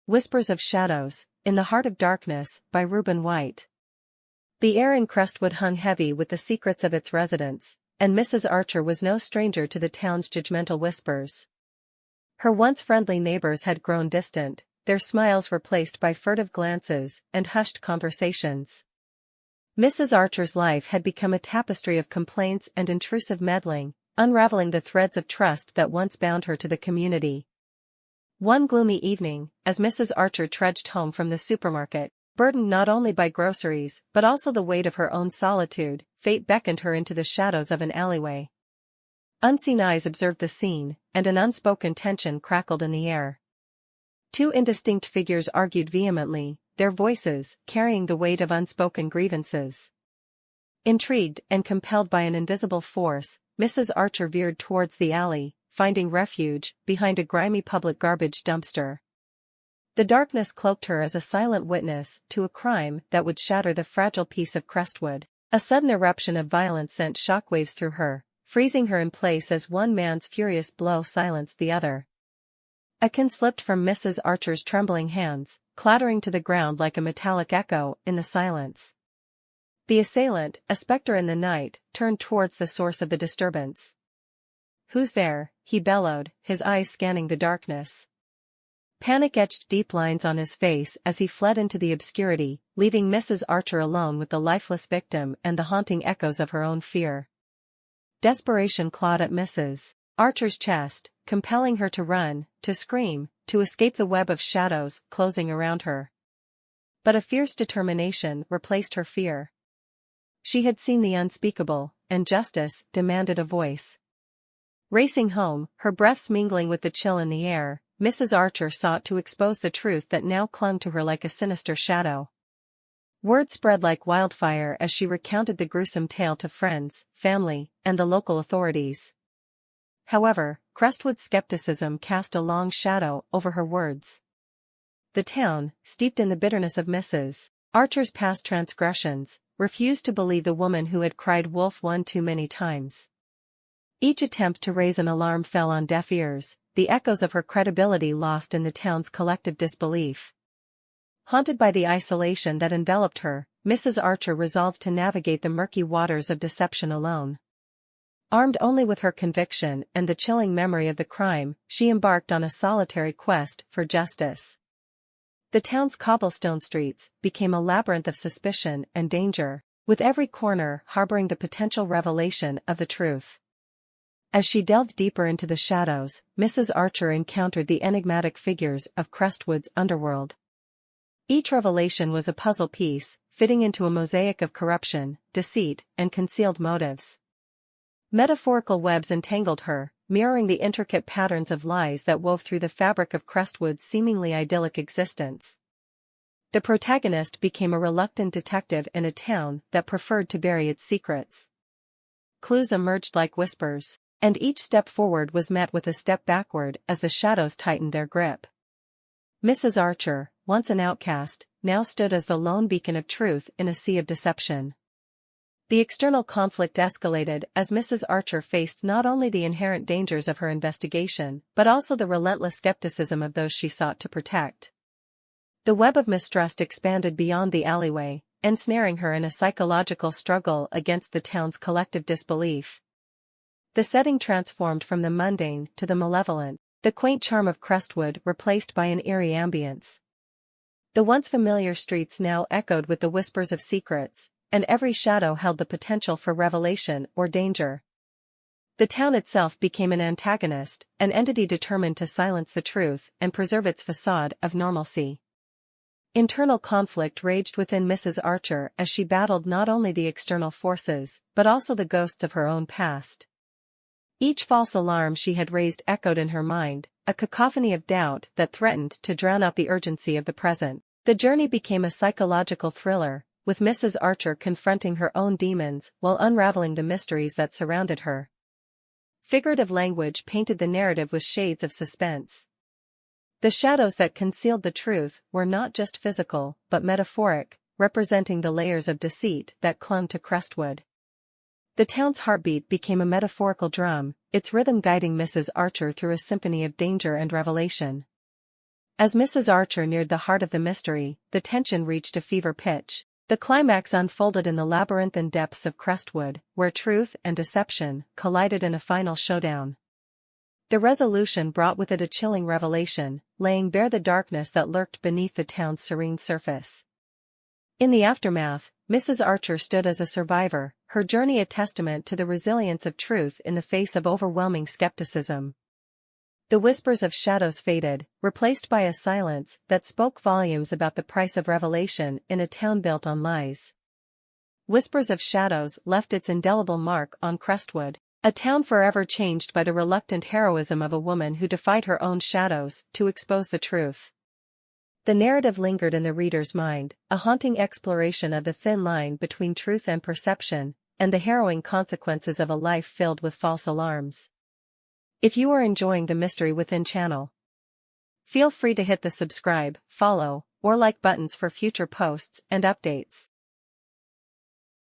Whispers of Shadows, In the Heart of Darkness, by Reuben White. The air in Crestwood hung heavy with the secrets of its residents, and Mrs. Archer was no stranger to the town's judgmental whispers. Her once friendly neighbors had grown distant, their smiles replaced by furtive glances and hushed conversations. Mrs. Archer's life had become a tapestry of complaints and intrusive meddling, unraveling the threads of trust that once bound her to the community. One gloomy evening, as Mrs. Archer trudged home from the supermarket, burdened not only by groceries but also the weight of her own solitude, fate beckoned her into the shadows of an alleyway. Unseen eyes observed the scene, and an unspoken tension crackled in the air. Two indistinct figures argued vehemently, their voices carrying the weight of unspoken grievances. Intrigued and compelled by an invisible force, Mrs. Archer veered towards the alley, finding refuge behind a grimy public garbage dumpster. The darkness cloaked her as a silent witness to a crime that would shatter the fragile peace of Crestwood. A sudden eruption of violence sent shockwaves through her, freezing her in place as one man's furious blow silenced the other. A can slipped from Mrs. Archer's trembling hands, clattering to the ground like a metallic echo in the silence. The assailant, a specter in the night, turned towards the source of the disturbance. "Who's there?" he bellowed, his eyes scanning the darkness. Panic etched deep lines on his face as he fled into the obscurity, leaving Mrs. Archer alone with the lifeless victim and the haunting echoes of her own fear. Desperation clawed at Mrs. Archer's chest, compelling her to run, to scream, to escape the web of shadows closing around her. But a fierce determination replaced her fear. She had seen the unspeakable, and justice demanded a voice. Racing home, her breaths mingling with the chill in the air, Mrs. Archer sought to expose the truth that now clung to her like a sinister shadow. Word spread like wildfire as she recounted the gruesome tale to friends, family, and the local authorities. However, Crestwood's skepticism cast a long shadow over her words. The town, steeped in the bitterness of Mrs. Archer's past transgressions, refused to believe the woman who had cried wolf one too many times. Each attempt to raise an alarm fell on deaf ears, the echoes of her credibility lost in the town's collective disbelief. Haunted by the isolation that enveloped her, Mrs. Archer resolved to navigate the murky waters of deception alone. Armed only with her conviction and the chilling memory of the crime, she embarked on a solitary quest for justice. The town's cobblestone streets became a labyrinth of suspicion and danger, with every corner harboring the potential revelation of the truth. As she delved deeper into the shadows, Mrs. Archer encountered the enigmatic figures of Crestwood's underworld. Each revelation was a puzzle piece, fitting into a mosaic of corruption, deceit, and concealed motives. Metaphorical webs entangled her, mirroring the intricate patterns of lies that wove through the fabric of Crestwood's seemingly idyllic existence. The protagonist became a reluctant detective in a town that preferred to bury its secrets. Clues emerged like whispers, and each step forward was met with a step backward as the shadows tightened their grip. Mrs. Archer, once an outcast, now stood as the lone beacon of truth in a sea of deception. The external conflict escalated as Mrs. Archer faced not only the inherent dangers of her investigation but also the relentless skepticism of those she sought to protect. The web of mistrust expanded beyond the alleyway, ensnaring her in a psychological struggle against the town's collective disbelief. The setting transformed from the mundane to the malevolent, the quaint charm of Crestwood replaced by an eerie ambience. The once familiar streets now echoed with the whispers of secrets, and every shadow held the potential for revelation or danger. The town itself became an antagonist, an entity determined to silence the truth and preserve its facade of normalcy. Internal conflict raged within Mrs. Archer as she battled not only the external forces but also the ghosts of her own past. Each false alarm she had raised echoed in her mind, a cacophony of doubt that threatened to drown out the urgency of the present. The journey became a psychological thriller, with Mrs. Archer confronting her own demons while unraveling the mysteries that surrounded her. Figurative language painted the narrative with shades of suspense. The shadows that concealed the truth were not just physical but metaphoric, representing the layers of deceit that clung to Crestwood. The town's heartbeat became a metaphorical drum, its rhythm guiding Mrs. Archer through a symphony of danger and revelation. As Mrs. Archer neared the heart of the mystery, the tension reached a fever pitch. The climax unfolded in the labyrinthine depths of Crestwood, where truth and deception collided in a final showdown. The resolution brought with it a chilling revelation, laying bare the darkness that lurked beneath the town's serene surface. In the aftermath, Mrs. Archer stood as a survivor, her journey a testament to the resilience of truth in the face of overwhelming skepticism. The whispers of shadows faded, replaced by a silence that spoke volumes about the price of revelation in a town built on lies. Whispers of Shadows left its indelible mark on Crestwood, a town forever changed by the reluctant heroism of a woman who defied her own shadows to expose the truth. The narrative lingered in the reader's mind, a haunting exploration of the thin line between truth and perception, and the harrowing consequences of a life filled with false alarms. If you are enjoying the Mystery Within channel, feel free to hit the subscribe, follow, or like buttons for future posts and updates.